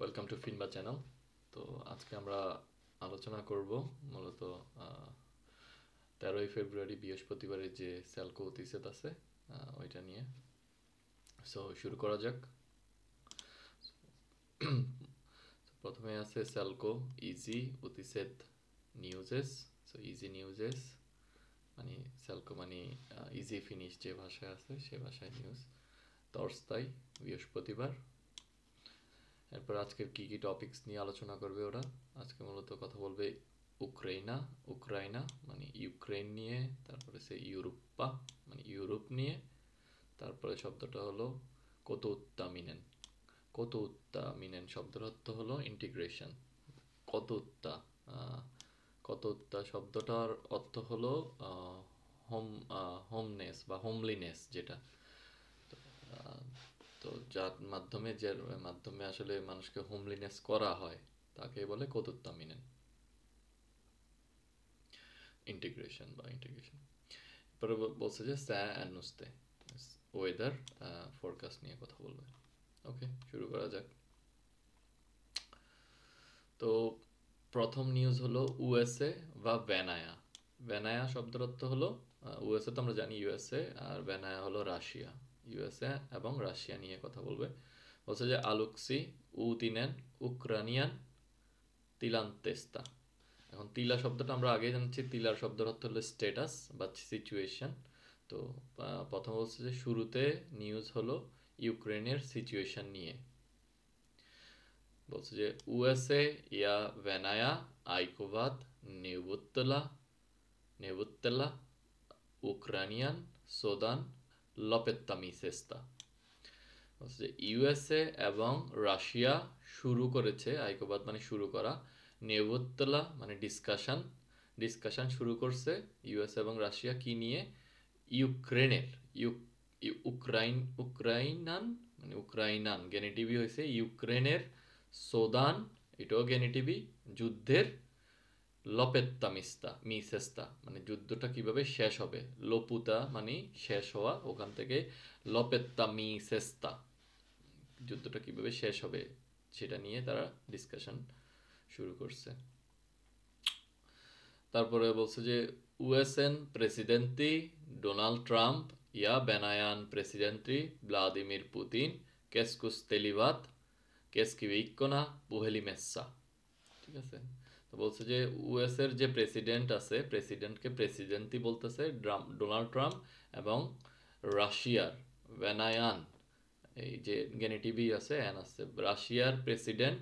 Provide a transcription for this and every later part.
Welcome to ফিনবা channel. তো আজকে আমরা আলোচনা করব মূলত 13ই ফেব্রুয়ারি বৃহস্পতিবারের যে স্যালকো অতিসেত আছে ওইটা নিয়ে। সো শুরু করা যাক। প্রথমে আছে স্যালকো ইজি অতিসেত নিউজেস। সো ইজি নিউজেস মানে স্যালকো মানে ইজি ফিনিশ যে ভাষায় আছে সে ভাষায় নিউজ। তর্সতাই বৃহস্পতিবার। এরপর আজকের কী কী টপিকস নিয়ে আলোচনা করবে ওরা। আজকে মূলত কথা বলবে উক্রাইনা মানে ইউক্রেন নিয়ে, তারপরে সে ইউরোপ্পা মানে ইউরোপ নিয়ে, তারপরে শব্দটা হলো কোতোত্তামিনেন। কোতোত্তামিনেন শব্দের অর্থ হলো ইন্টিগ্রেশন। কতোত্তা কতোত্তা শব্দটার অর্থ হলো হোম হোমনেস বা হোমলিনেস যেটা। তো যার মাধ্যমে আসলে মানুষকে হোমলিনেস করা হয় তাকে বলে কোতোত্তামিনেন, ইন্টিগ্রেশন বা ইন্টিগ্রেশন। পরে বলছে যে স্যা অ্যানুস্তে ওয়েদার ফোরকাস্ট নিয়ে কথা বলবে। ওকে, শুরু করা যাক। তো প্রথম নিউজ হলো ইউএসএ বা ভ্যানায়া। ভ্যানায়া শব্দের অর্থ হলো ইউএসএ তো আমরা জানি ইউএসএ, আর ভ্যানায়া হলো রাশিয়া। ইউএসএ এবং রাশিয়া নিয়ে কথা বলবে। বলছে যে আলুক্সি উতিনেন উক্রানিয়ান তিলান্তেস্তা। এখন তিলা শব্দটা আমরা আগে জানছি, তিলার শব্দের অর্থ হলো স্ট্যাটাস বা সিচুয়েশন। তো প্রথম বলছে যে শুরুতে নিউজ হলো ইউক্রেনের সিচুয়েশন নিয়ে। বলছে যে ইউএসএ ইয়া ভ্যানায়া আইকোভাত নেভুত্তেলা উক্রানিয়ান সোদান লপেত্তামিসেস্তা। বলছে যে ইউএসএ এবং রাশিয়া শুরু করেছে, আইকোবাদ মানে শুরু করা, নেভুত্তেলা মানে ডিসকাশন শুরু করছে ইউএসএ এবং রাশিয়া কি নিয়ে? ইউক্রেনের উক্রাইনান মানে উক্রাইনান গেনেটিভি হয়েছে ইউক্রেনের সোদান, এটাও গেনেটিভি, যুদ্ধের মিসেস্তা মানে যুদ্ধটা কিভাবে শেষ হবে। লোপুতা মানে শেষ হওয়া, ওখান থেকে মিসেস্তা যুদ্ধটা কিভাবে শেষ হবে সেটা নিয়ে তারা ডিসকাশন শুরু করছে। তারপরে বলছে যে ইউএসএন প্রেসিডেন্টি ডোনাল্ড ট্রাম্প ইয়া বেনায়ান প্রেসিডেন্টি ভ্লাদিমির পুতিন কেসকুস্তেলিভাত কেসকিভিকোনা পুহেলিমেসা। ঠিক আছে, তো বলছে যে ইউএস এর যে প্রেসিডেন্ট আছে, প্রেসিডেন্টকে প্রেসিডেন্টি বলতেছে ডোনাল্ড ট্রাম্প, এবং রাশিয়ার ভ্যানায়ান এই যে গেনেটিভি আছে এন আছে, রাশিয়ার প্রেসিডেন্ট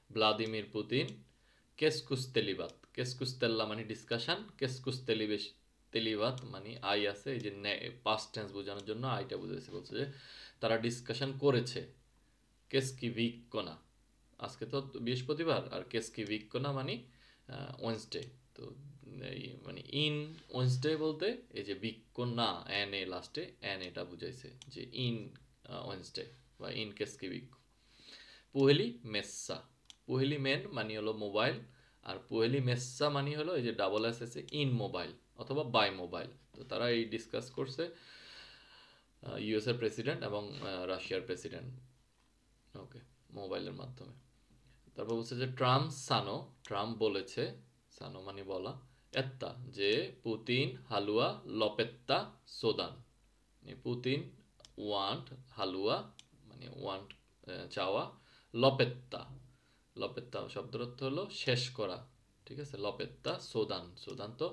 ভ্লাদিমির পুতিন কেসকুস্তেল্লা মানে ডিসকাশন, তেলিবাত মানে আই আছে, এই যে পাস্ট টেন্স বোঝানোর জন্য আইটা বুঝেছে। বলছে যে তারা ডিসকাশন করেছে কেসকিভিকোনা, আজকে তো বৃহস্পতিবার, আর কেসকিভিকোনা মানে ওয়েন্সডে। তো এই মানে ইন ওয়েন্সডে বলতে এই যে বিকোনা এন এ লাস্টে এন এটা বুঝাইছে যে ইন ওয়েন্সডে বা ইন কেসকিভিক। পুহেলি মেসা, পুহেলি মেন মানে হলো মোবাইল, আর পুহেলি মেসা মানে হলো এই যে ডাবল এস এসে ইন মোবাইল অথবা বাই মোবাইল। তো তারা এই ডিসকাস করছে ইউএস এর প্রেসিডেন্ট এবং রাশিয়ার প্রেসিডেন্ট, ওকে, মোবাইলের মাধ্যমে। তারপর বলছে যে ট্রাম্প বলেছে, সানো মানে বলা, এত্তা যে পুতিন হালুয়া লপেত্তা সোদান, পুতিন ওয়ান্ট হালুয়া মানে ওয়ান্ট চাওয়া, লপেত্তা লপেত্তা শব্দের অর্থ হলো শেষ করা। ঠিক আছে, লপেত্তা সোদান, সোদান তো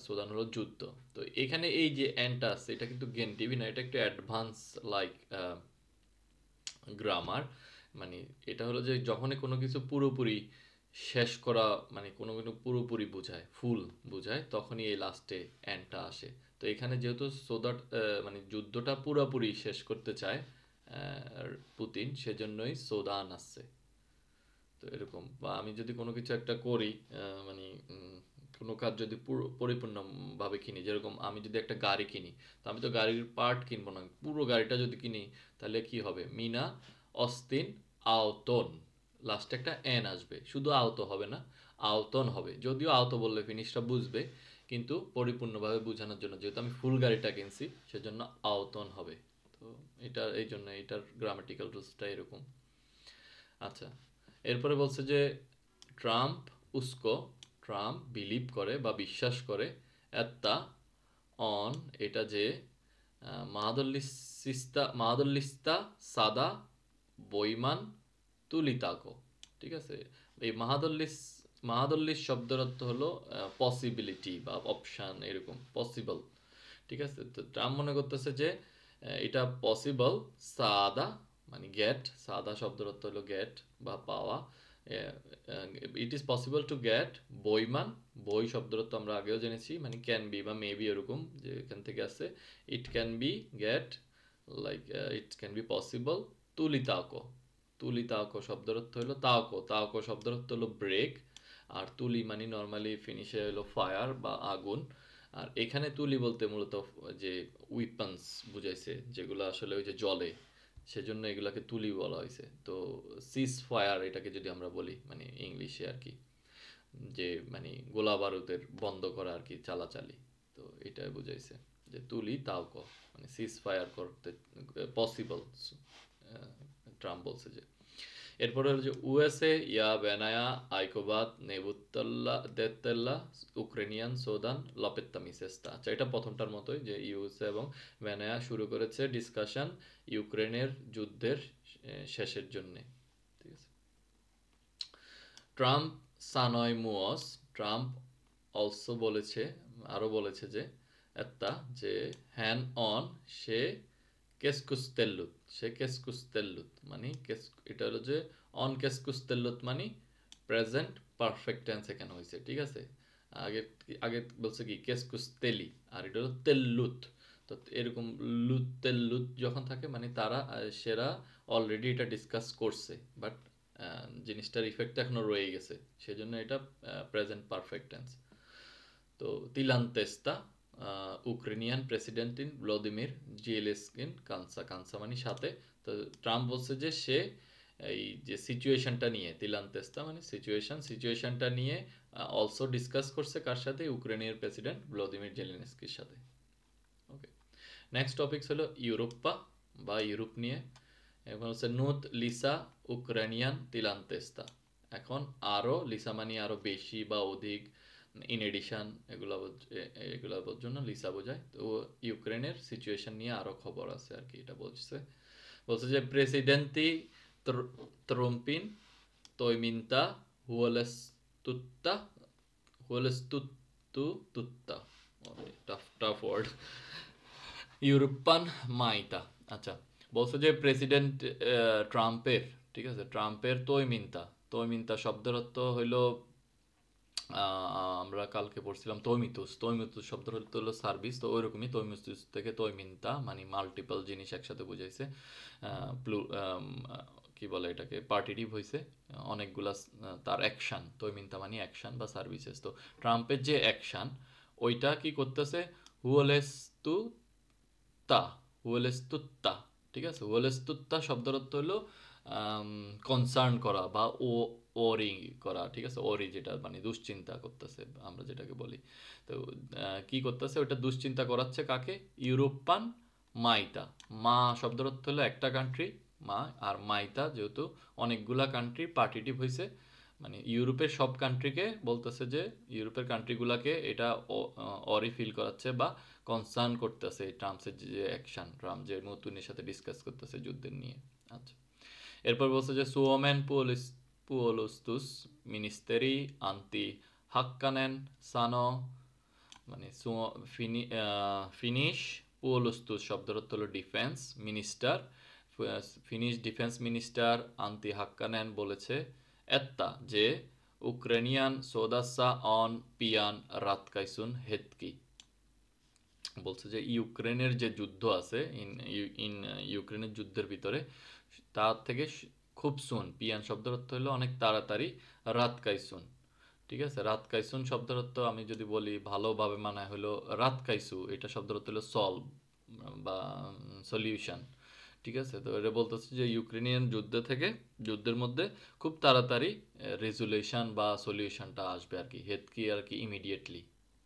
সোদান হলো যুদ্ধ। তো এখানে এই যে অ্যানটা আছে এটা কিন্তু গেন্টিভি না, এটা একটু অ্যাডভান্স লাইক গ্রামার। মানে এটা হলো যে যখনই কোনো কিছু পুরোপুরি শেষ করা মানে কোনো কিছু পুরোপুরি বোঝায়, ফুল বোঝায়, তখনই এই লাস্টে অ্যানটা আসে। তো এখানে যেহেতু সোদার মানে যুদ্ধটা পুরোপুরি শেষ করতে চায় পুতিন, সেজন্যই সোদান আসছে। তো এরকম, বা আমি যদি কোনো কিছু একটা করি মানে কোনো কাজ যদি পরিপূর্ণভাবে কিনি, যেরকম আমি যদি একটা গাড়ি কিনি, তো আমি তো গাড়ির পার্ট কিনবো না, পুরো গাড়িটা যদি কিনি তাহলে কি হবে? মিনা অস্তিন আওতন, লাস্টে একটা এন আসবে, শুধু আওত হবে না, আওতন হবে। যদিও আওত বললে ফিনিশটা বুঝবে, কিন্তু পরিপূর্ণভাবে বোঝানোর জন্য যেহেতু আমি ফুল গাড়িটা কিনছি সেজন্য আওতন হবে। তো এটা এই জন্য এটার গ্রামাটিক্যাল রুলসটা এরকম। আচ্ছা, এরপরে বলছে যে ট্রাম্প উস্কো, ট্রাম্প বিলিভ করে বা বিশ্বাস করে এত্তা অন, এটা যে মাহাদল্লিস্তা সাদা বইমান তুলিতাকো, ঠিক আছে। এই মাহাদল্লিস শব্দের অর্থ হলো পসিবিলিটি বা অপশান, এরকম পসিবল, ঠিক আছে। তো ট্রাম্প মনে করতেছে যে এটা পসিবল, সাদা মানে গেট, সাদা শব্দের অর্থ হলো গেট বা পাওয়া। It is possible to get বইমান, বই শব্দের অর্থ আমরা আগেও জেনেছি মানে ক্যান বি বা মেবি, এরকম যে এখান থেকে আসছে। It can be get, like it can be possible তুলিতাকো, তুলিতাকো শব্দের অর্থ হলো তাওকো, তাওকো শব্দের অর্থ হলো ব্রেক। আর তুলি মানে নর্মালি ফিনিশে হলো ফায়ার বা আগুন। আর এখানে তুলি বলতে মূলত যে উইপন্স বুঝাইছে, যেগুলো আসলে ওই যে জলে, সেজন্য এগুলাকে তুলি বলা হয়েছে। তো সিজ ফায়ার এটাকে যদি আমরা বলি মানে ইংলিশে আর কি, যে মানে গোলা বারুদের বন্ধ করা আর কি, চালাচালি। তো এটাই বুঝাইছে যে তুলি তাওকো মানে সিজ ফায়ার করতে পসিবল, ট্রাম্প বলছে যে। এরপরে হলো যে ইউএসএ ইয়া বেনায়া আইকোবাদ নেবুত্তাল্লা দেত্তাল্লা ইউক্রেনিয়ান সোদান লপেত্তামি চেষ্টা। আচ্ছা, এটা প্রথমটার মতোই যে ইউএসএ এবং বেনায়া শুরু করেছে ডিসকাশন ইউক্রেনের যুদ্ধের শেষের জন্য, ঠিক আছে। ট্রাম্প সানয় মুয়স, ট্রাম্প অলসো বলেছে, আরও বলেছে যে একটা যে হ্যান্ড অন, সে কেসকুস্তেল্লুত, সে কেসকুস্তেল্লুত মানে এটা হলো যে অন কেসকুস্তেল্লুত মানে প্রেজেন্ট পারফেক্ট টেন্স এখানে হয়েছে, ঠিক আছে। আগে আগে বলছে কি কেসকুস্তেলি, আর এটা হলো তেল্লুত। তো এরকম লুত তেল্লুত যখন থাকে মানে তারা সেরা অলরেডি এটা ডিসকাস করছে, বাট জিনিসটার ইফেক্টটা এখনো রয়ে গেছে, সেজন্য এটা প্রেজেন্ট পারফেক্ট টেন্স। তো তিলান্তেস্তা ইউক্রেনিয়ান প্রেসিডেন্টিন ভ্লাদিমির জিয়েলেস্কিন কানসা, কানসা মানে সাথে। তো ট্রাম্প বলছে যে সে এই যে সিচুয়েশনটা নিয়ে, তিলান্তেস্তা মানে সিচুয়েশনটা নিয়ে অলসো ডিসকাস করছে কার সাথে, ইউক্রেনের প্রেসিডেন্ট ভ্লাদিমির জেলেনস্কির সাথে। ওকে, নেক্সট টপিক হলো ইউরোপা বা ইউরোপ নিয়ে। এখন হচ্ছে নোত লিসা উক্রেনিয়ান তিলান্তেস্তা। এখন আরও, লিসা মানে আরও বেশি বা অধিক, ইন এডিশন, এগুলোর জন্য লিসা বোঝায়। তো ইউক্রেনের সিচুয়েশন নিয়ে আরও খবর আছে আর কি, এটা বলছে। বলছে যে প্রেসিডেন্টি ট্রাম্পিন তৈমিন্তা হুয়েলেস্তুত্তা, হুয়েলেস্তুত্তুত্তা, টাফ টাফ ওয়ার্ড, ইউরোপান মাইতা। আচ্ছা, বলছে যে প্রেসিডেন্ট ট্রাম্পের, ঠিক আছে, ট্রাম্পের তৈমিন্তা, তৈমিন্তা শব্দের অর্থ হইল আমরা কালকে পড়ছিলাম তৈমিতুস, তৈমিতুস শব্দের অর্থ হলো সার্ভিস। তো ওইরকমই তৈমিতুস থেকে তৈমিন্তা মানে মাল্টিপল জিনিস একসাথে বুঝাইছে। কি বলে এটাকে, পার্টিটিভ হয়েছে অনেকগুলা, তার অ্যাকশান, তৈমিন্তা মানে অ্যাকশান বা সার্ভিসেস। তো ট্রাম্পের যে অ্যাকশান ওইটা কি করতেছে, হুয়েলেস্তু তা, হুয়েলেস্তুত্তা, ঠিক আছে। হুয়েলেস্তুত্তা শব্দের অর্থ হলো কনসার্ন করা বা ওরি করা, ঠিক আছে। ওরি যেটা মানে দুশ্চিন্তা করতেছে আমরা যেটাকে বলি। তো কি করতেছে ওটা, দুশ্চিন্তা করাচ্ছে কাকে, ইউরোপান মাইতা, মা শব্দের অর্থ হলো একটা কান্ট্রি মা, আর মাইতা যেহেতু অনেকগুলা কান্ট্রি পার্টিটিভ হয়েছে, মানে ইউরোপের সব কান্ট্রিকে বলতেছে যে ইউরোপের কান্ট্রিগুলাকে এটা অরি ফিল করাচ্ছে বা কনসার্ন করতেছে এই ট্রাম্পসের যে অ্যাকশন, ট্রাম্প যে নতুনের সাথে ডিসকাস করতেছে যুদ্ধের নিয়ে। আচ্ছা, এরপর বলছে যে সুওমেন পুওলস্তুস মিনিস্তেরি আন্তি হাক্কানেন সানো, মানে ফিনিশ পুওলস্তুস শব্দের অর্থ হলো defence minister, Finnish defence minister Antti Hakkanen বলেছে এত্তা যে উক্রেনিয়ান সোদাসা অন পিয়ান রাতকাইসুন হেতকি। বলছে যে ইউক্রেনের যে যুদ্ধ আছে, ইন ইউক্রেনের যুদ্ধের ভিতরে তার থেকে খুব সুন, পিয়ান শব্দের অর্থ হলো অনেক তাড়াতাড়ি, রাত কাইসুন, ঠিক আছে। রাত কাইসুন শব্দের অর্থ আমি যদি বলি ভালোভাবে মানায় হলো রাত কাইসু, এটা শব্দের অর্থ হলো সলভ বা সলিউশন, ঠিক আছে। তো এটা বলতেছে যে ইউক্রেনিয়ান যুদ্ধের মধ্যে খুব তাড়াতাড়ি রেজুলেশন বা সলিউশনটা আসবে আর কি, হেতকি আর কি ইমিডিয়েটলি,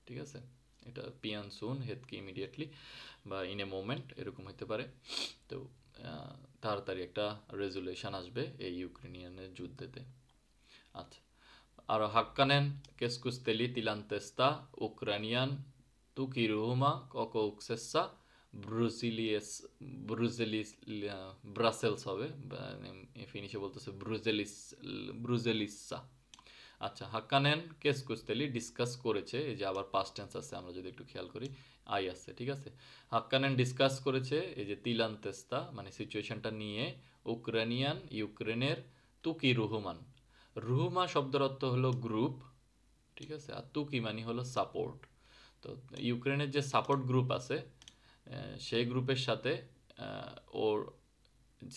ঠিক আছে। এটা পিয়ান সুন, হেতকি ইমিডিয়েটলি বা ইন এ মোমেন্ট এরকম হতে পারে। তো তাড়াতাড়ি একটা রেজুলেশন আসবে এই ইউক্রেনিয়ানের যুদ্ধেতে। আচ্ছা, আর হাক্কানেন কেস্কুস্তেলি তিলান্তেস্তা উক্রানিয়ান তুকিরুহুমা ককৌক্সেসা ব্রুজিলিয়েস ব্রুজেলিস ব্রাসেলস হবে, ফিনিশে বলতেছে ব্রুজেলিসা। আচ্ছা, হাক্কানেন কেস্কুস্তেলি ডিসকাস করেছে, এই যে আবার পাস্ট টেন্স আছে, আমরা যদি একটু খেয়াল করি আই আছে, ঠিক আছে। হাক্কানেন ডিসকাস করেছে এই যে তিলান্তেস্তা মানে সিচুয়েশনটা নিয়ে ইউক্রেনের তুকি রুহুমান। রুহুমা শব্দের অর্থ হলো গ্রুপ, ঠিক আছে, আর তুকি মানে হলো সাপোর্ট। তো ইউক্রেনের যে সাপোর্ট গ্রুপ আছে সেই গ্রুপের সাথে ওর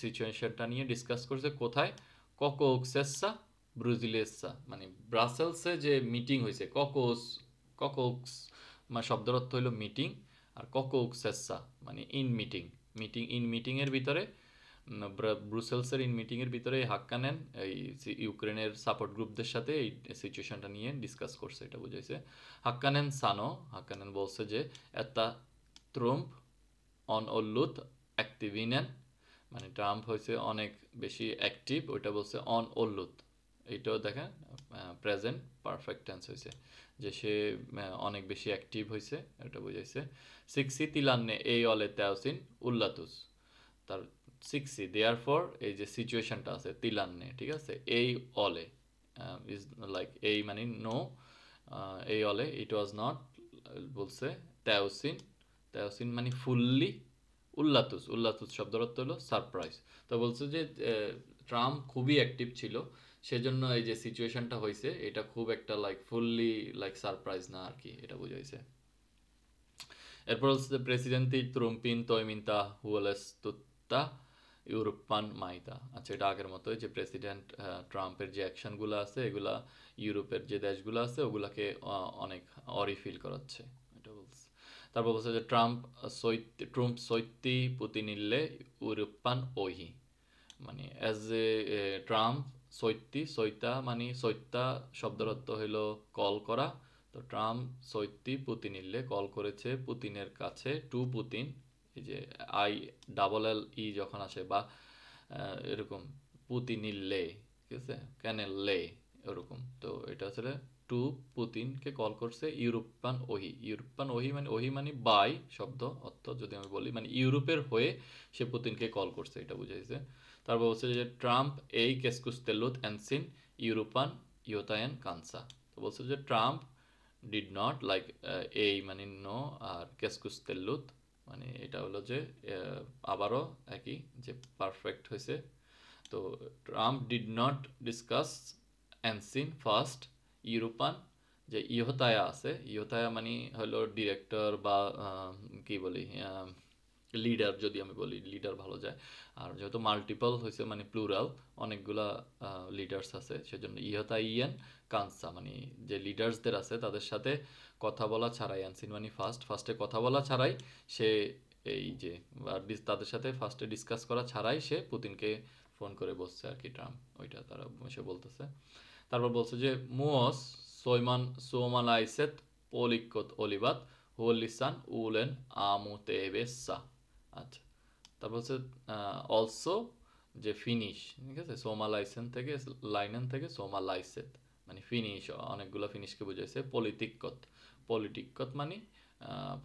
সিচুয়েশনটা নিয়ে ডিসকাস করছে কোথায়, ককৌক্সেসা ব্রুজিলেসা মানে ব্রাসেলসে যে মিটিং হয়েছে, ককৌক্স মানে শব্দের অর্থ হলো মিটিং, আর ককৌক্সেসা মানে ইন মিটিংয়ের ভিতরে ব্রুসেলসের ইন মিটিংয়ের ভিতরে হাক্কানেন এই ইউক্রেনের সাপোর্ট গ্রুপদের সাথে এই সিচুয়েশনটা নিয়ে ডিসকাস করছে, এটা বুঝাইছে। হাক্কানেন বলছে যে এতা ট্রাম্প অন ওল্লুত অ্যাক্টিভিনেন মানে ট্রাম্প হয়েছে অনেক বেশি অ্যাক্টিভ, ওইটা বলছে অন ওল্লুত, এইটাও দেখেন প্রেজেন্ট পারফেক্ট টেন্স হয়েছে, যে সে অনেক বেশি অ্যাক্টিভ হয়েছে, এটা বুঝাইছে। সিক্সি তিলান্নে এই অলে তেওসিন উল্লাতুস, তার সিক্সি দেয়ার ফর এই যে সিচুয়েশনটা আছে তিলান্নে, ঠিক আছে, এই অলে ইজ লাইক এই মানে নো, এই অলে ইট ওয়াজ নট বলছে তেওসিন মানে ফুললি, উল্লাতুস শব্দের অর্থ হলো সারপ্রাইজ। তো বলছে যে ট্রাম্প খুবই অ্যাক্টিভ ছিল, সেজন্য এই যে সিচুয়েশনটা হয়েছে এটা খুব একটা লাইক ফুললি লাইক সারপ্রাইজ না আর কি, এটা বুঝাইছে। এরপর হচ্ছে প্রেসিডেন্টি ট্রুম্পিন তৈমিন্তা হুয়েলেস তুত্তা ইউরোপান মাইতা। আচ্ছা, এটা আগের মতোই যে প্রেসিডেন্ট ট্রাম্পের যে অ্যাকশনগুলো আছে এগুলা ইউরোপের যে দেশগুলো আছে ওগুলাকে অনেক অরিফিল করাচ্ছে, এটা বলছে। তারপর বলছে যে ট্রাম্প সৈত্যি পুতিনিল্লে ইউরোপান ওহি মানে অ্যাজ এ ট্রাম্প সৈত্যা মানে সৈত্যা শব্দের অর্থ হইল কল করা। তো ট্রাম্প পুতিনিল্লে কল করেছে পুতিনের কাছে, টু পুতিন, এই যে আই ডাবল এল ই যখন আসে বা এরকম পুতিনিল্লে, ঠিক আছে, ক্যানেল এরকম, তো এটা আসলে টু পুতিনকে কল করছে ইউরোপান ওহি মানে বাই শব্দ অর্থ যদি আমি বলি মানে ইউরোপের হয়ে সে পুতিনকে কল করছে, এটা বুঝাইছে। তারপর বলছে যে ট্রাম্প এই কেসকুস্তেলুত অ্যানসিন ইউরোপান ইয়োতায়ান কানসা। তো বলছে যে ট্রাম্প ডিড নট লাইক এই মানে নো, আর কেসকুস্তেলুত মানে এটা হলো যে আবারও একই যে পারফেক্ট হয়েছে। তো ট্রাম্প ডিড নট ডিসকাস অ্যানসিন ফার্স্ট ইউরোপান যে ইহতায়া মানে হলো ডিরেক্টর বা কি বলি লিডার, যদি আমি বলি লিডার ভালো যায়, আর যেহেতু মাল্টিপল হয়েছে মানে প্লুরাল অনেকগুলা লিডার্স আছে, সেজন্য ইহতাইয়ান কানসা মানে যে লিডার্সদের আছে তাদের সাথে কথা বলা ছাড়াই, অ্যানসিন মানে ফার্স্টে কথা বলা ছাড়াই সে এই যে তাদের সাথে ফার্স্টে ডিসকাস করা ছাড়াই সে পুতিনকে ফোন করে বসছে আর কি ট্রাম্প, ওইটা তারা সে বলতেছে। তারপর বলছে যে মুয়স সোমালাইসেত পলিকত অলিবাত হোলিসান উলেন আমুতেবেসা। আচ্ছা, তারপর হচ্ছে অলসো যে ফিনিশ, ঠিক আছে, লাইনেন থেকে সোমালাইসেত মানে ফিনিশ, অনেকগুলো ফিনিশকে বুঝাইছে। পলিটিকত মানে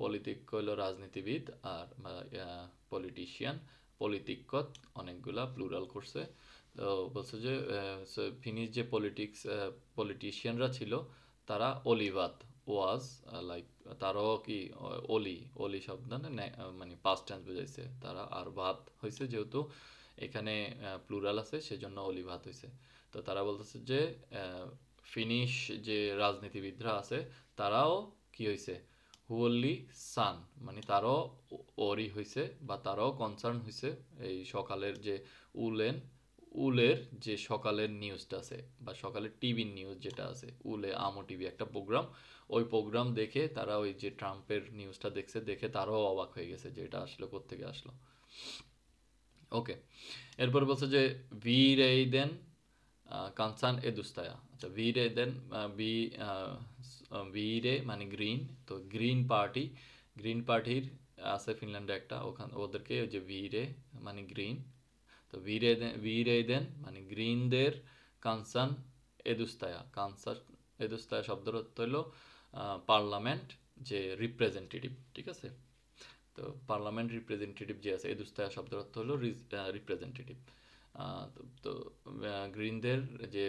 পলিটিক হলো রাজনীতিবিদ, আর পলিটিশিয়ান, পলিটিকত অনেকগুলা প্লুরাল করছে। তো বলছে যে ফিনিশ যে পলিটিশিয়ানরা ছিল তারা অলিভাত ওয়াজ লাইক, তারাও কি অলি শব্দ মানে পাস্ট টেন্স বোঝাইছে তারা, আর ভাত হয়েছে যেহেতু এখানে প্লুরাল আছে সেজন্য অলিভাত হয়েছে। তো তারা বলতেছে যে ফিনিশ যে রাজনীতিবিদরা আছে তারাও কি হয়েছে হুয়াল্লি সান মানে তারাও ওরি হয়েছে বা তারাও কনসার্ন হয়েছে এই সকালের যে উলের যে সকালের নিউজটা আছে বা সকালের টিভি নিউজ যেটা আছে আমো টিভি একটা প্রোগ্রাম, ওই প্রোগ্রাম দেখে তারা ওই যে ট্রাম্পের নিউজটা দেখে তারাও অবাক হয়ে গেছে যে এটা আসলে কোত্থেকে আসলো। ওকে, এরপর বলছে যে ভিরেইদেন কানসান এদুস্তায়া। আচ্ছা, ভিরে মানে গ্রিন, তো গ্রিন পার্টির আছে ফিনল্যান্ডে একটা, ওদেরকে ওই যে ভিরে মানে গ্রিন, তো ভিরেদেন মানে গ্রিনদের কানসান এদুস্তায়া শব্দের অর্থ হলো পার্লামেন্ট, যে রিপ্রেজেন্টেটিভ, ঠিক আছে। তো পার্লামেন্ট রিপ্রেজেন্টেটিভ যে আছে, এদুস্তায়া শব্দের অর্থ হলো রিপ্রেজেন্টেটিভ। তো গ্রিনদের যে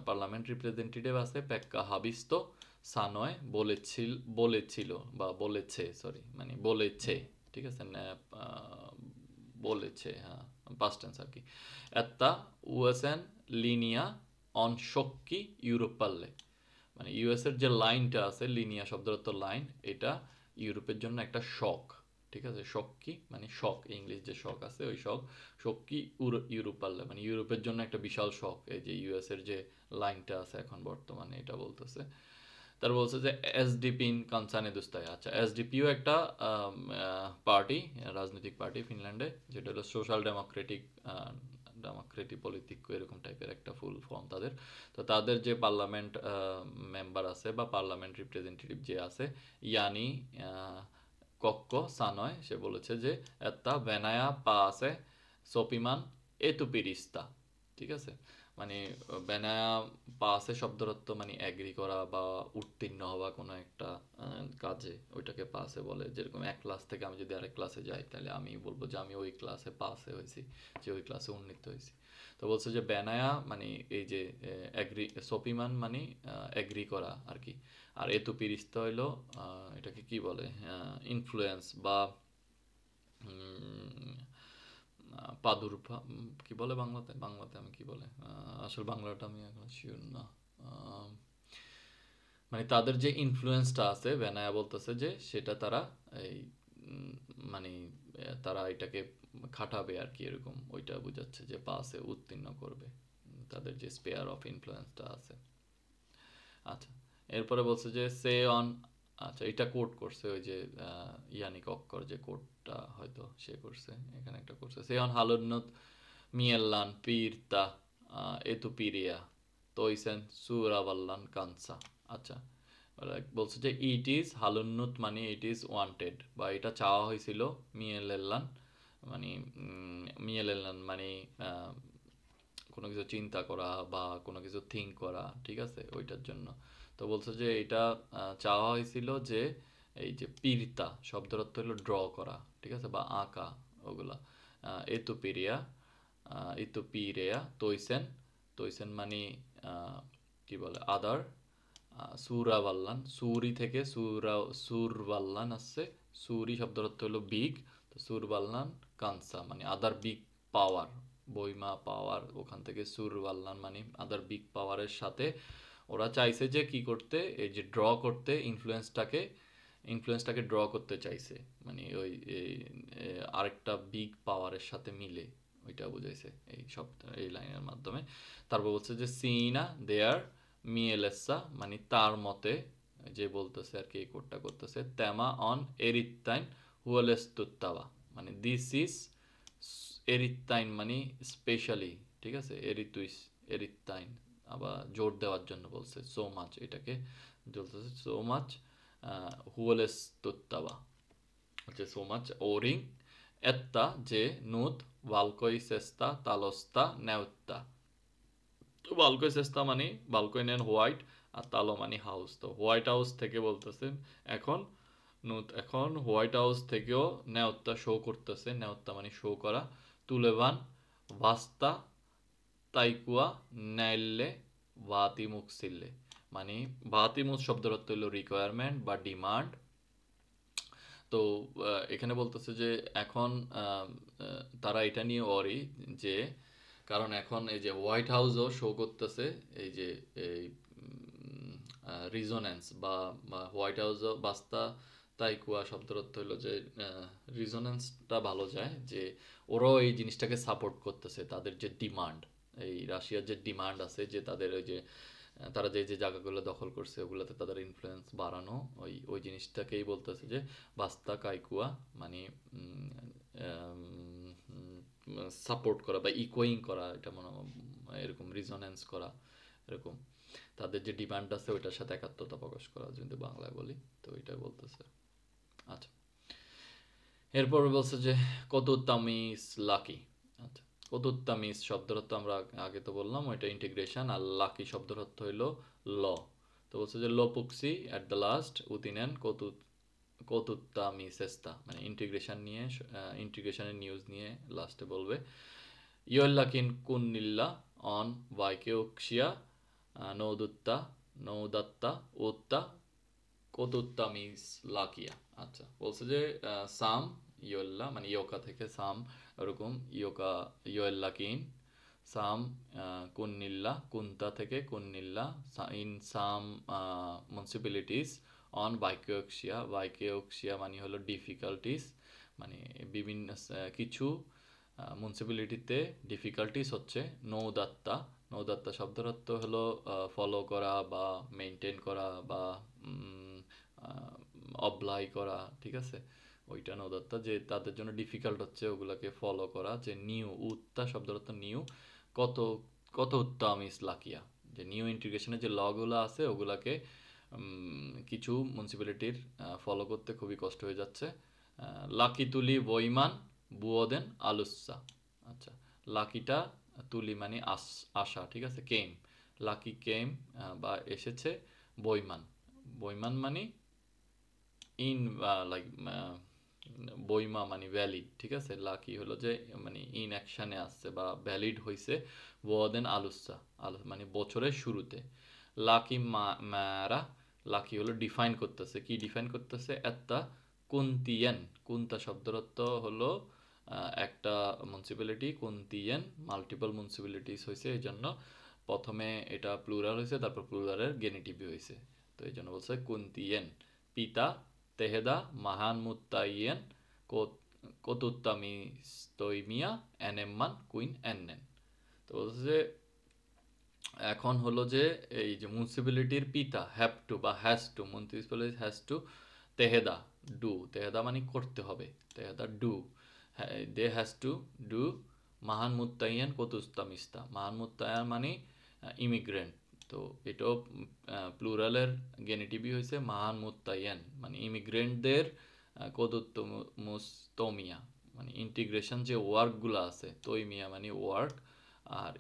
পার্লামেন্ট রিপ্রেজেন্টেটিভ আছে পেক্কা হাবিস্তো সানয় বলেছিল বা বলেছে, সরি মানে বলেছে, ঠিক আছে, বলেছে, হ্যাঁ পাস্ট টেন্স আর কি। এত্তা উএসএন লিনিয়া অন শক্কি ইউরোপাল্লে, মানে ইউএস এর যে লাইনটা আছে, লিনিয়া শব্দের অর্থ লাইন, এটা ইউরোপের জন্য একটা শক, ঠিক আছে। শক্কি মানে শক, ইংলিশ যে শক আছে ওই শক, শক্কি ইউরোপাল্লে মানে ইউরোপের জন্য একটা বিশাল শক, এই যে ইউএস এর যে লাইনটা আছে এখন বর্তমানে, এটা বলতেছে। তার বলছে যে এসডিপি ইন কানসানে দুস্তায়, আচ্ছা এসডিপিও একটা পার্টি, রাজনৈতিক পার্টি ফিনল্যান্ডে, যেটা হলো সোশ্যাল ডেমোক্রেটিক পলিটিকো এরকম টাইপের একটা ফুল ফর্ম তাদের। তো তাদের যে পার্লামেন্ট মেম্বার আছে বা পার্লামেন্ট রিপ্রেজেন্টেটিভ যে আছে, ইয়ানি কক্ক সানয়, সে বলেছে যে এত্তা ভেনায়া পা আছে সোপিমান এতুপিরিস্তা, ঠিক আছে। মানে বেনায়া পাসে শব্দের অর্থ মানে এগ্রি করা বা উত্তীর্ণ হওয়া কোনো একটা কাজে, ওইটাকে পাসে বলে। যেরকম এক ক্লাস থেকে আমি যদি আরেক ক্লাসে যাই, তাহলে আমি বলবো যে আমি ওই ক্লাসে পাসে হয়েছি, যে ওই ক্লাসে উন্নীত হয়েছি। তো বলছে যে বেনায়া মানে এই যে এগ্রি, সোপিমান মানে এগ্রি করা আর কি। আর এতু পিরিস্ত হইলো এটাকে কি বলে, ইনফ্লুয়েন্স বা প্রাদুর্ভাব, কি বলে বাংলাতে, আমি কি বলে আসলে বাংলাটা আমি এখন শিওর না। মানে তাদের যে ইনফ্লুয়েন্সটা আছে, বেনায়া বলতেছে যে সেটা তারা এই মানে তারা এটাকে খাটাবে আর কি, এরকম ওইটা বোঝাচ্ছে যে পাসে উত্তীর্ণ করবে, তাদের যে স্পেয়ার অফ ইনফ্লুয়েন্সটা আছে। আচ্ছা, এরপরে বলছে যে সে অন, আচ্ছা এটা কোট করছে ওই যে ইয়ানিক অক্কর, যে কোটটা হয়তো সে করছে, এখানে একটা করছে সে অন হালুন্নত মিয়েল্লান পিরতা এতুপিরিয়া তৈসেন সুরাবাল্লান কানসা। আচ্ছা, বলছে যে ইট ইজ হালুন্নুত মানে ইট ইজ ওয়ান্টেড, বা এটা চাওয়া হয়েছিল মিয়েলেল্লান মানে মিয়েলেল্লান মানে কোনো কিছু চিন্তা করা বা কোনো কিছু থিঙ্ক করা, ঠিক আছে, ওইটার জন্য। তো বলছে যে এটা চাওয়া হয়েছিল যে এই যে পিরিতা শব্দের অর্থ হলো ড্র করা, ঠিক আছে, বা আঁকা, ওগুলা এতুপিরিয়া ইতুপিরেয়া তৈসেন, তৈসেন মানে কি বলে আদার, সুরাবাল্লান সুরি থেকে সুরবাল্লান আসছে, সুরি শব্দের অর্থ হলো বিগ, তো সুরবাল্লান কানসা মানে আদার বিগ পাওয়ার, বইমা পাওয়ার, ওখান থেকে সুরবাল্লান মানে আদার বিগ পাওয়ারের সাথে ওরা চাইছে যে কি করতে, এই যে ড্র করতে, ইনফ্লুয়েন্সটাকে ড্র করতে চাইছে, মানে ওই আরেকটা বিগ পাওয়ারের সাথে মিলে, ওইটা বুঝাইছে এই সব এই লাইনের মাধ্যমে। তারপর বলছে যে সিনা দেয়ার মিয়েলেসা মানে তার মতে, যে বলতেছে আর কি এই কোডটা করতেছে, তেমা অন এরিত্তাইন হুয়ালেস্তুত্তাবা মানে দিস ইজ এরিত্তাইন মানে স্পেশালি, ঠিক আছে, এরিত্তাইন আবার জোর দেওয়ার জন্য বলছে সো মাচ, এটাকে বলতেছে সো মাচ হুয়ালেস্তুত্তাবা হচ্ছে সো মাচ ওরিং এত্তা যে নুত ভালকইসেস্তা তালস্তা নেউত্তা। তো ভালকইসেস্তা মানে ভালকইনেন হোয়াইট, আর তালো মানে হাউস। তো হোয়াইট হাউস থেকে বলতেছেন এখন এখন হোয়াইট হাউস থেকেও নেওত্তা শো করতেছে, নেওত্তা মানে শো করা, তুলেবান ভাস্তা তাইকুয়া নাইলে ভাতিমুখসিল্লে মানে ভাতিমুখ শব্দের অর্থ হলো রিকোয়ারমেন্ট বা ডিমান্ড। তো এখানে বলতেছে যে এখন তারা এটা নিয়ে অরি, যে কারণ এখন এই যে হোয়াইট হাউসও শো করতেছে এই যে এই রিজোনেন্স বা হোয়াইট হাউসও বাস্তা তাইকুয়া শব্দের অর্থ হলো যে রিজোনেন্সটা ভালো যায়, যে ওরাও এই জিনিসটাকে সাপোর্ট করতেছে, তাদের যে ডিমান্ড, এই রাশিয়ার যে ডিমান্ড আছে যে তাদের ওই যে তারা যে যে জায়গাগুলো দখল করছে ওগুলোতে তাদের ইনফ্লুয়েন্স বাড়ানো, ওই ওই জিনিসটাকেই বলতেছে যে বাস্তা কাইকুয়া মানে সাপোর্ট করা বা ইকোয়িং করা, এটা মনে এরকম রিজোনেন্স করা, এরকম তাদের যে ডিমান্ড আছে ওইটার সাথে একাত্মতা প্রকাশ করা, যদি বাংলায় বলি, তো ওইটাই বলতেছে। আচ্ছা, এরপরে বলছে যে কতুত্তামিজ লাকি। আচ্ছা, কতুত্তামিজ শব্দের অর্থ আমরা আগে তো বললাম ওইটা ইন্টিগ্রেশন, আর লাকি শব্দের অর্থ হইলো ল। তো বলছে যে লোপুক্সি অ্যাট দ্য লাস্ট উতিনেন কতুত্তামিসেস্তা, মানে ইন্টিগ্রেশন নিয়ে, ইন্টিগ্রেশনের নিউজ নিয়ে লাস্টে বলবে। ইয়োল্লাকিন কুন্নিল্লা অন ভাইকেউক্সিয়া নৌদুত্তা নৌদাত্তা উত্তা কতুত্তামিজ লাকিয়া। আচ্ছা, বলছে যে সাম ইয়োল্লা মানে ইয়োকা থেকে সাম, ওরকম ইয়োকা ইয়োল্লাকিন সাম কুন্নিল্লা কুন্তা থেকে কুন্নিল্লা ইন সাম মুন্সিপালিটিস অন ভাইকেওক্সিয়া মানে হলো ডিফিকাল্টিস, মানে বিভিন্ন কিছু মুন্সিপালিটিতে ডিফিকাল্টিস হচ্ছে নৌদাত্তা। নৌদাত্তা শব্দের অর্থ হলো ফলো করা বা মেনটেন করা বা অবলাই করা, ঠিক আছে, ওইটা নৌদত্তা, যে তাদের জন্য ডিফিকাল্ট হচ্ছে ওগুলাকে ফলো করা। যে নিউ উত্তা শব্দের অর্থ নিউ, কত কত উত্তম ইস লাকিয়া, যে নিউ ইন্টিগ্রেশনের যে লগুলো আছে ওগুলাকে কিছু মিউনিসিপ্যালিটির ফলো করতে খুবই কষ্ট হয়ে যাচ্ছে। লাকি তুলি বইমান বুয়োদেন আলুসা। আচ্ছা, লাকিটা তুলি মানে আশা, ঠিক আছে, কেম, লাকি কেম বা এসেছে, বইমান, বইমান মানে ইন লাইক বইমা মানে ভ্যালিড, ঠিক আছে, লাকি হলো যে মানে ইন অ্যাকশানে আসছে বা ভ্যালিড হয়েছে। ওয়াদেন আলুসা, আলু মানে বছরের শুরুতে। লাকি ম্যারা, লাকি হলো ডিফাইন করতেছে, কি ডিফাইন করতেছে, একটা কুন্তিয়ান, কুন্তা শব্দের অর্থ হলো একটা মিউনিসিপ্যালিটি, কুন্তিয়ান মাল্টিপল মিউনিসিপ্যালিটিস হয়েছে, এই জন্য প্রথমে এটা প্লুরাল হয়েছে, তারপর প্লুরালের গেনিটিভ হয়েছে, তো এই জন্য বলছে কুন্তিয়ান পিতা তেহেদা মাহান মুত্তাইয়েন কতুত্তামিস্তইমিয়া এনেম্মান কুইন এন্নেন। তো বলছে যে এখন হলো যে এই যে মিউনিসিপ্যালিটির পিতা হ্যাভ টু বা has to, municipality has to তেহেদা ডু, তেহেদা মানে করতে হবে, তেহেদা do, they has to do মাহান মুত্তাইয়ান কতুস্তামিস্তা, মাহান মুত্তায়ান মানে ইমিগ্রেন্ট, তো এটাও প্লুরালের গেনিটিভই হয়েছে মাহান মুত্তাইয়ান, মানে ইমিগ্রেন্টদের কতুত্তমিয়া মানে ইন্টিগ্রেশন যে ওয়ার্কগুলো আছে, তৈমিয়া মানে ওয়ার্ক, আর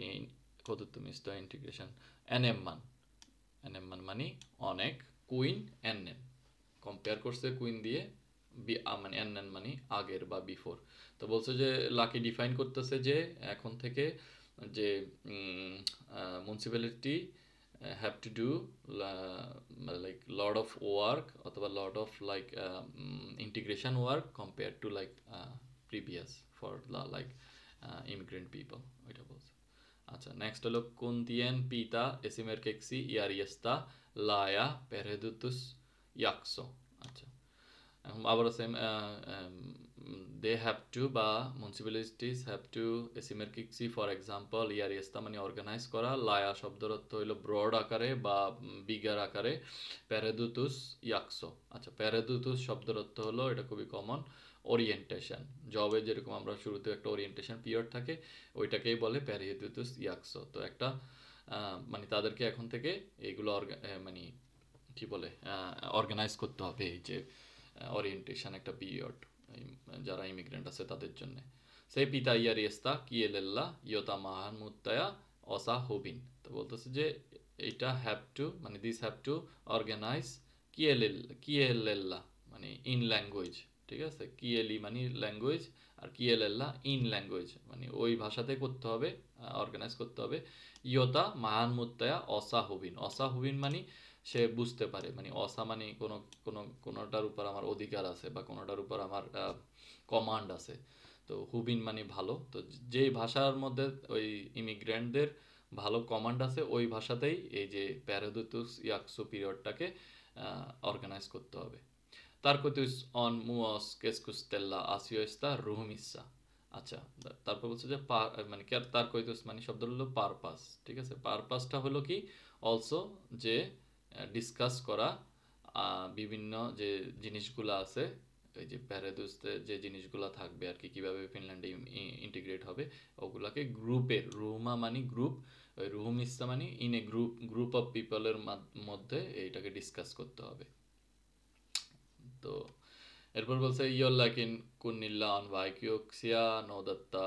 কতুত্তমিস্ত ইন্টিগ্রেশন। এনএমমান, এনএমমান মানে অনেক, কুইন এনএন কম্পেয়ার করছে কুইন দিয়ে, মানে এনএন মানে আগের বা বিফোর। তো বলছে যে লাকি ডিফাইন করতেছে যে এখন থেকে যে municipality have to do like lot of work অথবা lot of like integration work compare to like previous for like immigrant people, ওইটা বলছে। আচ্ছা, নেক্সট হলো কুন্তিয়ান পিতা এসিমের কেক্সি ইয়ারিয়েস্তা লায়া পেরেদুতুস ইয়াকসো। আচ্ছা, এখন আবার সেম দে হ্যাভ টু বা মিউনিসিপ্যালিটিস হ্যাভ টু এসিমের কিক্সি ফর এক্সাম্পল ইয়ারিয়েস্তা মানে অর্গানাইজ করা, লায়া শব্দের অর্থ হইল ব্রড আকারে বা বিগার আকারে, প্যারেদুতুস ইয়াকসো। আচ্ছা, প্যারেদুতুস শব্দের অর্থ হলো, এটা খুবই কমন, ওরিয়েন্টেশন, জবে যেরকম আমরা শুরুতে একটা ওরিয়েন্টেশন পিরিয়ড থাকে ওইটাকেই বলে প্যারিয়েদুতুস ইয়াকসো। তো একটা মানে তাদেরকে এখন থেকে এইগুলো মানে কি বলে অর্গানাইজ করতে হবে, এই যে ওরিয়েন্টেশন একটা পিরিয়ড যারা ইমিগ্রেন্ট আছে তাদের জন্য। সেই পিতা ইয়ারিয়েস্তা কিয়েলেল্লা ইয়তা মাহান মুত্তায়া অসা হোবিন। তো বলতেছে যে এইটা হ্যাভ টু মানে দিস হ্যাভ টু অর্গানাইজ কিয়েলেল্লা মানে ইন ল্যাঙ্গুয়েজ, ঠিক আছে, কিয়েলি মানে ল্যাঙ্গুয়েজ, আর কিয়েলেল্লা ইন ল্যাঙ্গুয়েজ মানে ওই ভাষাতে করতে হবে, অর্গানাইজ করতে হবে। ইয়তা মাহান মুত্তায়া অসা হোবিন, অসা হোবিন মানে সে বুঝতে পারে, মানে অসা মানে কোনোটার উপর আমার অধিকার আছে বা কোনোটার উপর আমার কমান্ড আছে। তো হুবিন মানে ভালো, তো যেই ভাষার মধ্যে ওই ইমিগ্রেন্টদের ভালো কমান্ড আছে ওই ভাষাতেই এই যে প্যারাদুতুস ইয়াকসো পিরিয়ডটাকে অর্গানাইজ করতে হবে। তারকোতুস অন মুয়স কেসকুস্তেল্লা আসিওস্তা রুহুমিসা। আচ্ছা, তারপর বলছে যে মানে তারকোতুস মানে শব্দ হলো পারপাস, ঠিক আছে, পারপাসটা হলো কি অলসো যে ডিসকাস করা বিভিন্ন যে জিনিসগুলো আছে, এই যে প্যারাদুসতে যে জিনিসগুলো থাকবে আর কি, কীভাবে ফিনল্যান্ডে ইন্টিগ্রেট হবে ওগুলাকে গ্রুপের, রুমা মানে গ্রুপ, ওই রুহুমিস্তা মানে ইন এ গ্রুপ অফ পিপলের মধ্যে এইটাকে ডিসকাস করতে হবে। তো এরপর বলছে ইয়ল্লাকিন কুন্নিল্লা অন ভাইকিওক্সিয়া নদাত্তা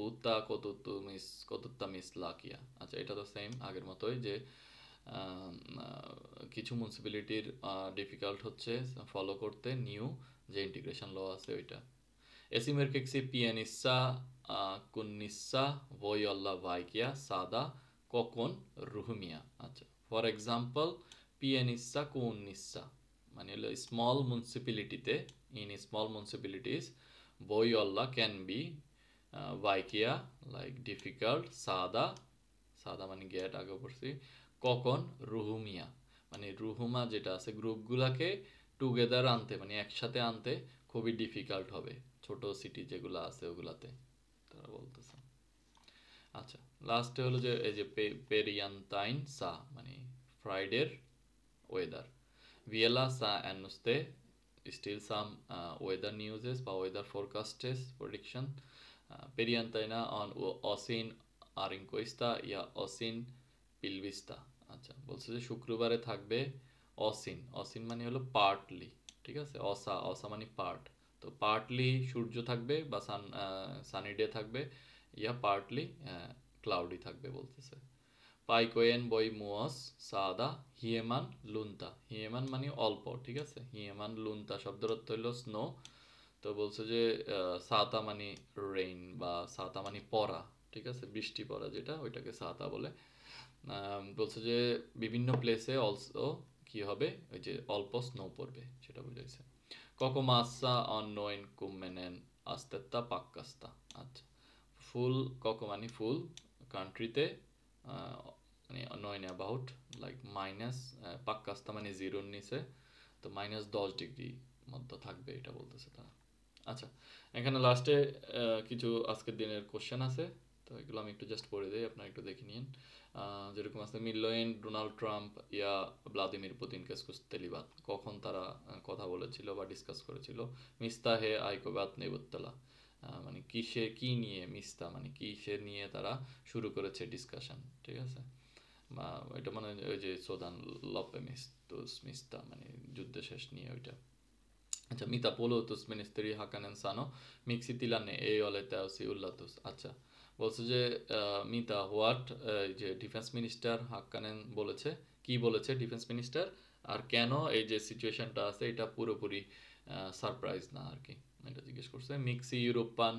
উত্তা কতুত্তা মিস লাকিয়া। আচ্ছা, এটা তো সেম আগের মতোই যে কিছু মিউনিসিপ্যালিটির ডিফিকাল্ট হচ্ছে ফলো করতে নিউ যে ইন্টিগ্রেশন ল আছে ওইটা। Esimerkiksi pienissä kunnissa voi olla vaikea saada kokon ryhmiä. আচ্ছা, ফর এক্সাম্পল পিএনিসা কুন্নিসা মানে হলো স্মল মুনিসিপ্যালিটিতে, ইন স্মল মুনিসিপ্যালিটিস বই অল্লা ক্যান বি ভাইকিয়া লাইক ডিফিকাল্ট সাদা, সাদা মানে গেট আগে পড়ছি, কখন রুহুমিয়া মানে রুহুমা যেটা আছে গ্রুপগুলাকে টুগেদার আনতে মানে একসাথে আনতে খুবই ডিফিকাল্ট হবে ছোট সিটি যেগুলো আছে ওগুলাতে, তারা বলতেছে। আচ্ছা, লাস্টে হলো যে এই যে পেরিয়ান্তাইন সা মানে ফ্রাইডের ওয়েদার, ভিয়েলা সা অ্যানুস্তে স্টিল সাম ওয়েদার নিউজেস বা ওয়েদার ফোরকাস্টেস প্রেডিকশন পেরিয়ান্তাইনা অন অসিন আরিঙ্কোইস্তা ইয়া অসিন পিলভিস্তা। আচ্ছা, বলছে যে শুক্রবারে থাকবে অসিন, অসিন মানে হলো পার্টলি, ঠিক আছে, অসা, অসা মানে পার্ট, তো পার্টলি সূর্য থাকবে বা সানি ডে থাকবে, ইয়া পার্টলি ক্লাউডি থাকবে বলতেছে। পাইকোয়েন বই মুয়স সাদা হিয়েমান লুন্তা, হিয়েমান মানে অল্প, ঠিক আছে, হিয়েমান লুন্তা শব্দের অর্থ হলো স্নো, তো বলছে যে সাতা মানে রেইন বা সাতা মানে পড়া, ঠিক আছে, বৃষ্টি পড়া যেটা ওইটাকে সাতা বলে। বলছে যে বিভিন্ন প্লেসে অলসো কি হবে ওই যে অল্প স্নো পড়বে সেটা বুঝাইছে। ককো মাসা অননোয়েন কুমেনেন আস্তেত্তা পাক্কাস্তা। আচ্ছা, ফুল ককো মানে ফুল, কান্ট্রিতে মানে নয়ন অ্যাবাউট লাইক মাইনাস, পাক্কাস্তা মানে জিরোর নিচে, তো -10 ডিগ্রি মধ্যে থাকবে এটা বলতেছে তারা। আচ্ছা, এখানে লাস্টে কিছু আজকের দিনের কোশ্চেন আছে, তো এগুলো আমি একটু জাস্ট পড়ে দিই, আপনারা একটু দেখে নিন। যেরকম আছে মিলোয়েন ডোনাল্ড ট্রাম্প ইয়া ভ্লাদিমির পুতিন কেসকুস্তেলিবাদ, কখন তারা কথা বলেছিল বা ডিসকাস করেছিল। মিস্তা হে আইকোবাত নেবুত্তলা মানে কিসে কি নিয়ে, মিস্তা মানে কিসে নিয়ে তারা শুরু করেছে ডিসকাশন, ঠিক আছে, বা এটা মানে ওই যে সোদান লপে মিস্তুস মিস্তা মানে যুদ্ধ শেষ নিয়ে ওইটা। আচ্ছা, Mita পolutus ministeri Hakanen sanoi, miksi tilanne ei ole täysi yllätys. আচ্ছা, বলছে যে মিতা হোয়াট যে ডিফেন্স মিনিস্টার হাক্কানেন বলেছে, কি বলেছে ডিফেন্স মিনিস্টার, আর কেন এই যে সিচুয়েশনটা আছে এটা পুরোপুরি সারপ্রাইজ না আর কি, এটা জিজ্ঞেস করছে। মিক্সি ইউরোপান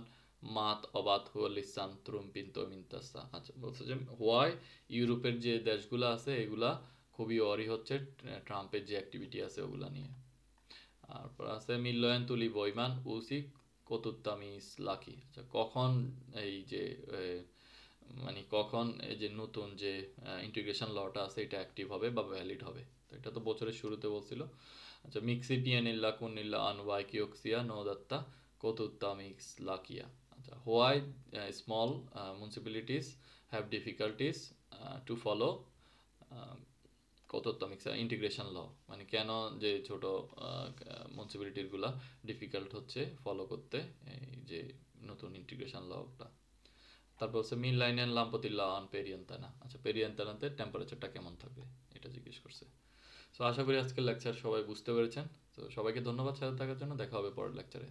মাত অবাত হুয়ালিসান ট্রুম্পিন্তো মিন্তাসা। আচ্ছা, বলছে যে হোয়াই ইউরোপের যে দেশগুলো আছে এগুলা খুবই অরি হচ্ছে ট্রাম্পের যে অ্যাক্টিভিটি আছে ওগুলা নিয়ে। তারপর আছে মিল্লয়ন তুলি বইমান উসি কতুত্তামিস লাকি। আচ্ছা, কখন এই যে মানে কখন এই যে নতুন যে ইন্টিগ্রেশন লটা আছে এটা অ্যাক্টিভ হবে বা ভ্যালিড হবে, তো এটা তো বছরের শুরুতে বলছিল। আচ্ছা, মিক্সি পিয়ানিল্লা কুনিল্লা আনওয়াই কিওক্সিয়া নোদাত্তা কতুত্তামিস লাকিয়া। আচ্ছা, why small municipalities have difficulties to follow কতোত্তমিক ইন্টিগ্রেশন ল, মানে কেন যে ছোট মিউনিসিপ্যালিটিগুলা ডিফিকাল্ট হচ্ছে ফলো করতে এই যে নতুন ইন্টিগ্রেশন লটা। তারপর হচ্ছে মিন লাইনেন লাম্পতিল্লা অন পেরিয়ান্তানা। আচ্ছা, পেরিয়ান্তানাতে টেম্পারেচারটা কেমন থাকবে এটা জিজ্ঞেস করছে। সো আশা করি আজকের লেকচার সবাই বুঝতে পেরেছেন। তো সবাইকে ধন্যবাদ সাথে থাকার জন্য, দেখা হবে পরের লেকচারে।